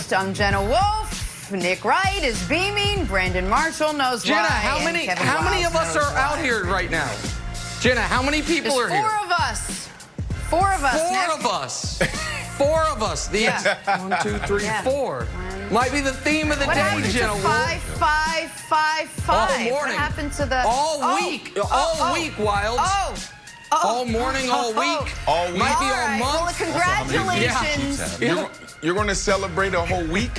Relieved. I'm Jenna Wolf. Nick Wright is beaming. Brandon Marshall knows Jenna, why. how many of us are out here right now? Jenna, how many people are here? Four of us. Four of us. Four of us. Four of us. Yeah. 1, 2, 3, 4. Might be the theme of the day, Jenna Wolf. Five. All morning. What happened to the all week? All week, Wilds. All morning, all week. All week. Might be all right. month. Well, congratulations. Yeah. You're going to celebrate a whole week?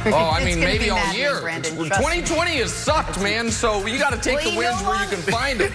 Oh, I It's mean, gonna maybe be all maddening, year. Brandon, trust 2020 has sucked, man, so you got to take the wins where you can find them.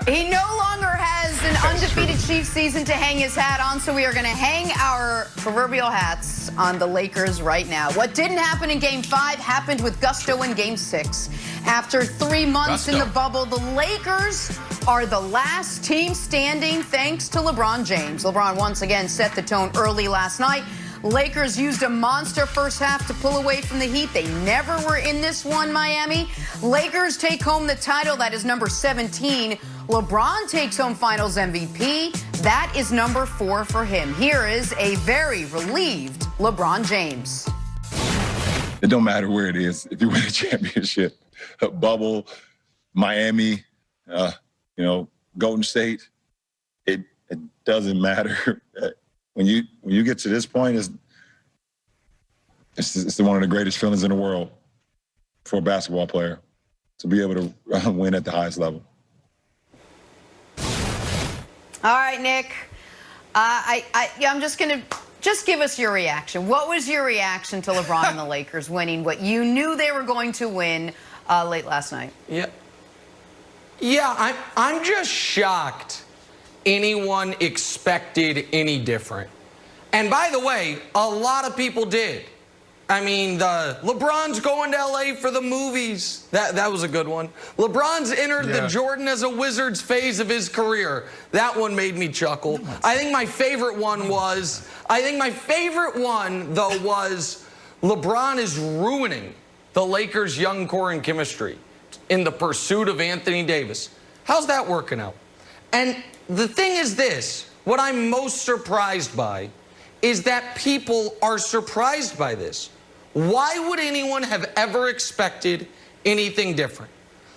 He no longer has an undefeated Chiefs season to hang his hat on, so we are going to hang our proverbial hats on the Lakers right now. What didn't happen in Game 5 happened with gusto in Game 6. After 3 months in the bubble, the Lakers are the last team standing thanks to LeBron James. LeBron once again set the tone early last night. Lakers used a monster first half to pull away from the Heat. They never were in this one, Miami. Lakers take home the title. That is number 17. LeBron takes home Finals MVP. That is number 4 for him. Here is a very relieved LeBron James. It don't matter where it is. If you win a championship, a bubble, Miami, Golden State, it doesn't matter. When you get to this point, it's one of the greatest feelings in the world for a basketball player to be able to win at the highest level. All right, Nick. I'm just going to give us your reaction. What was your reaction to LeBron and the Lakers winning what you knew they were going to win late last night? Yeah, I'm just shocked anyone expected any different. And by the way, a lot of people did. I mean, LeBron's going to LA for the movies. That was a good one. LeBron's entered the Jordan as a Wizards phase of his career. That one made me chuckle. I think my favorite one was LeBron is ruining the Lakers' young core and chemistry in the pursuit of Anthony Davis. How's that working out? And the thing is this, what I'm most surprised by is that people are surprised by this. Why would anyone have ever expected anything different?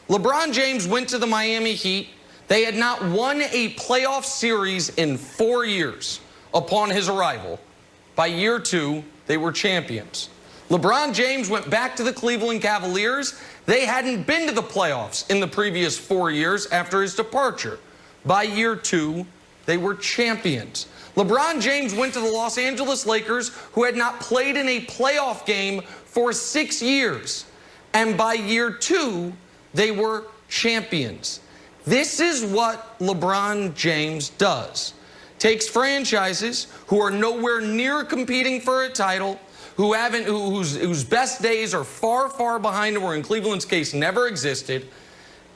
LeBron James went to the Miami Heat. They had not won a playoff series in 4 years upon his arrival. By year 2, they were champions. LeBron James went back to the Cleveland Cavaliers. They hadn't been to the playoffs in the previous 4 years after his departure. By year 2, they were champions. LeBron James went to the Los Angeles Lakers, who had not played in a playoff game for 6 years. And by year 2, they were champions. This is what LeBron James does. Takes franchises who are nowhere near competing for a title, whose best days are far, far behind, or in Cleveland's case, never existed,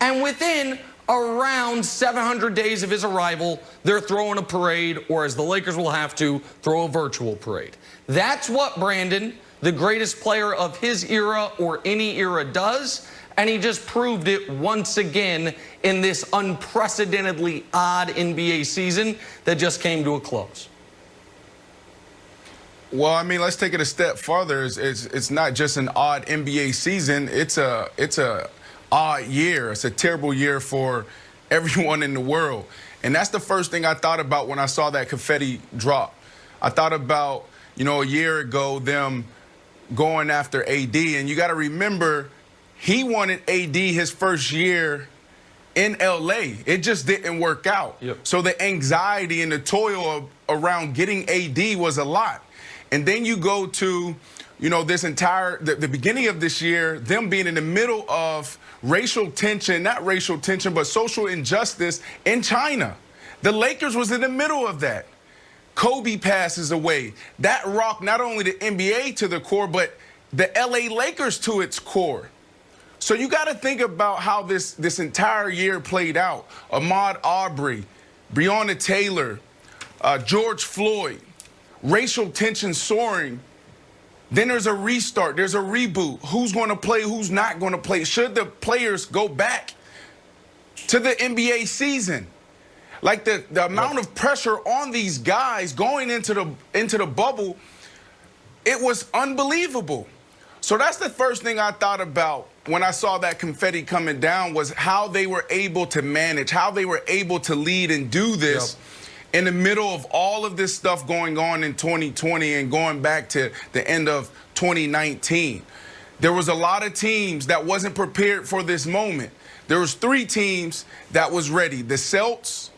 and within around 700 days of his arrival, they're throwing a parade, or as the Lakers will have to, throw a virtual parade. That's what Brandon, the greatest player of his era or any era, does, and he just proved it once again in this unprecedentedly odd NBA season that just came to a close. Well, I mean, let's take it a step farther. It's not just an odd NBA season. It's a odd year. It's a terrible year for everyone in the world. And that's the first thing I thought about when I saw that confetti drop. I thought about, a year ago, them going after AD. And you got to remember, he wanted AD his first year in LA. It just didn't work out. Yep. So the anxiety and the toil around getting AD was a lot. And then you go to, this the beginning of this year, them being in the middle of racial tension, not racial tension, but social injustice in China. The Lakers was in the middle of that. Kobe passes away. That rocked not only the NBA to the core, but the LA Lakers to its core. So you got to think about how this entire year played out. Ahmaud Arbery, Breonna Taylor, George Floyd, racial tension soaring. Then there's a restart. There's a reboot. Who's going to play? Who's not going to play? Should the players go back to the NBA season? Like the amount of pressure on these guys going into the bubble, it was unbelievable. So that's the first thing I thought about when I saw that confetti coming down, was how they were able to manage, how they were able to lead and do this in the middle of all of this stuff going on in 2020 and going back to the end of 2019. There was a lot of teams that wasn't prepared for this moment. There was 3 teams that was ready. The Celtics,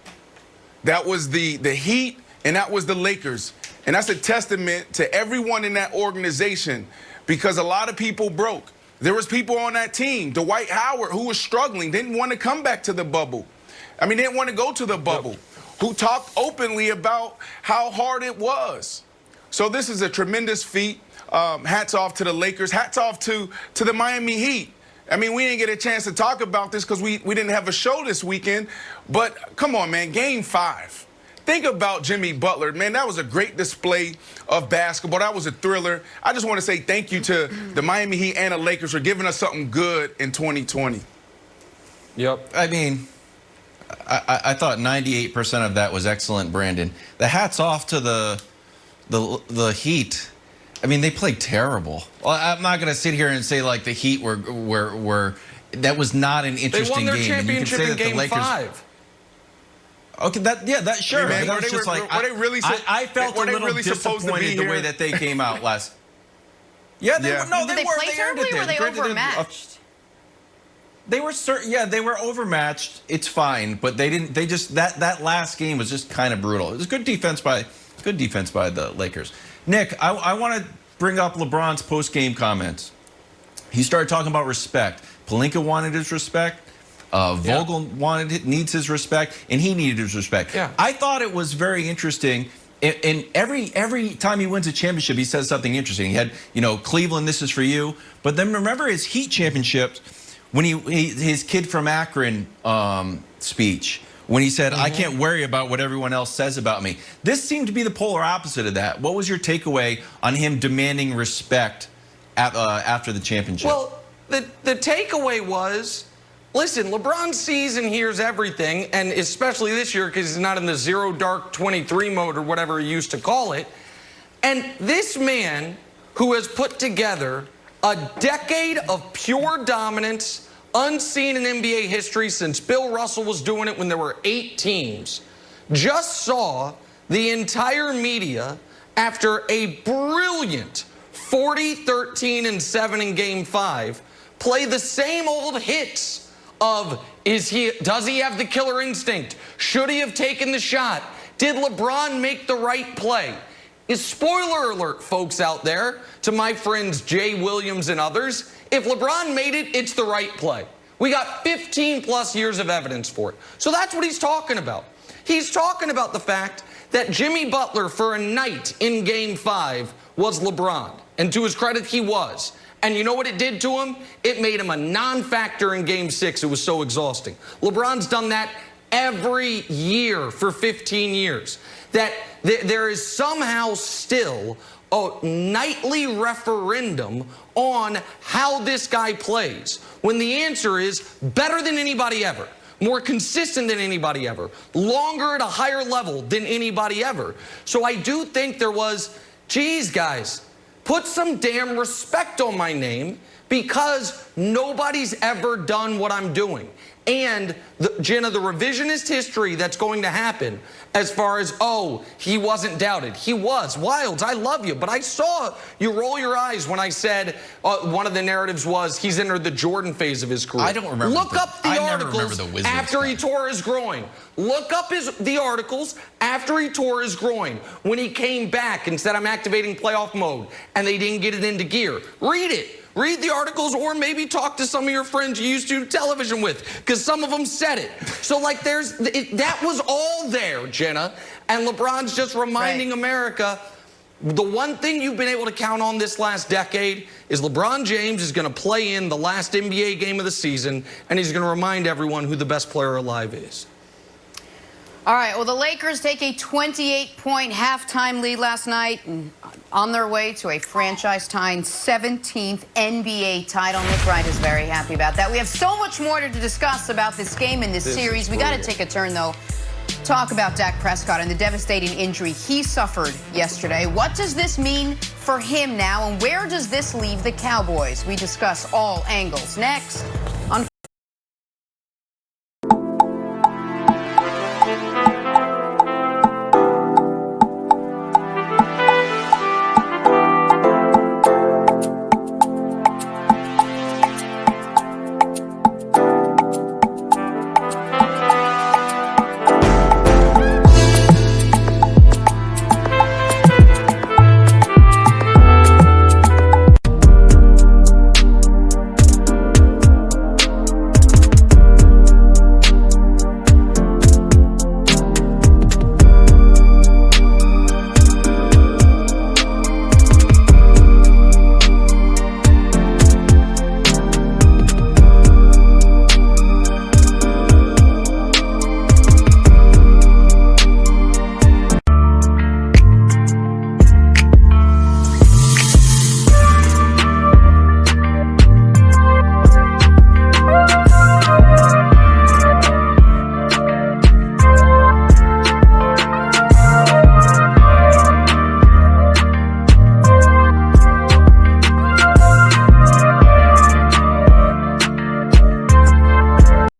that was the Heat, and that was the Lakers. And that's a testament to everyone in that organization, because a lot of people broke. There was people on that team, Dwight Howard, who was struggling, didn't want to come back to the bubble. I mean, didn't want to go to the bubble, who talked openly about how hard it was. So this is a tremendous feat. Hats off to the Lakers. Hats off to the Miami Heat. I mean, we didn't get a chance to talk about this because we didn't have a show this weekend. But come on, man, Game 5. Think about Jimmy Butler. Man, that was a great display of basketball. That was a thriller. I just want to say thank you to the Miami Heat and the Lakers for giving us something good in 2020. Yep. I mean, I thought 98% of that was excellent, Brandon. The hats off to the Heat. I mean, they played terrible. Well, I'm not going to sit here and say like the Heat were that was not an interesting game. They won their championship in Game 5. Okay, sure. Man, that was just like I felt a little disappointed the way that they came out last. Yeah, they were. No, Did they play terribly, or were they overmatched? They were they were overmatched. It's fine, but they didn't. They just that last game was just kind of brutal. It was good defense by the Lakers. Nick, I want to bring up LeBron's post-game comments. He started talking about respect. Pelinka wanted his respect. Vogel needs his respect, and he needed his respect. Yeah. I thought it was very interesting. And every time he wins a championship, he says something interesting. He had, Cleveland, this is for you. But then remember his Heat championships, when his kid from Akron speech, when he said, I can't worry about what everyone else says about me. This seemed to be the polar opposite of that. What was your takeaway on him demanding respect after the championship? Well, the takeaway was, listen, LeBron sees and hears everything, and especially this year because he's not in the zero dark 23 mode or whatever he used to call it. And this man, who has put together a decade of pure dominance, unseen in NBA history since Bill Russell was doing it when there were 8 teams, just saw the entire media after a brilliant 40-13-7 in Game 5 play the same old hits of, does he have the killer instinct? Should he have taken the shot? Did LeBron make the right play? Spoiler alert, folks out there, to my friends Jay Williams and others, if LeBron made it, it's the right play. We got 15+ years of evidence for it. So that's what he's talking about. He's talking about the fact that Jimmy Butler, for a night in Game 5, was LeBron. And to his credit, he was. And you know what it did to him? It made him a non-factor in Game 6. It was so exhausting. LeBron's done that every year for 15 years. That there is somehow still a nightly referendum on how this guy plays, when the answer is better than anybody ever, more consistent than anybody ever, longer at a higher level than anybody ever. So I do think there was, geez, guys, put some damn respect on my name, because nobody's ever done what I'm doing. And, Jenna, the revisionist history that's going to happen as far as, oh, he wasn't doubted. He was. Wilds, I love you. But I saw you roll your eyes when I said one of the narratives was he's entered the Jordan phase of his career. I don't remember. Look up the articles after he tore his groin. Look up the articles after he tore his groin, when he came back and said, I'm activating playoff mode, and they didn't get it into gear. Read it. Read the articles, or maybe talk to some of your friends you used to do television with, because some of them said it. So, like, that was all there, Jenna. And LeBron's just reminding America, the one thing you've been able to count on this last decade is LeBron James is going to play in the last NBA game of the season, and he's going to remind everyone who the best player alive is. All right, well, the Lakers take a 28-point halftime lead last night, on their way to a franchise-tying 17th NBA title. Nick Wright is very happy about that. We have so much more to discuss about this game and this series. We got to take a turn, though. talk about Dak Prescott and the devastating injury he suffered yesterday. What does this mean for him now, and where does this leave the Cowboys? We discuss all angles next.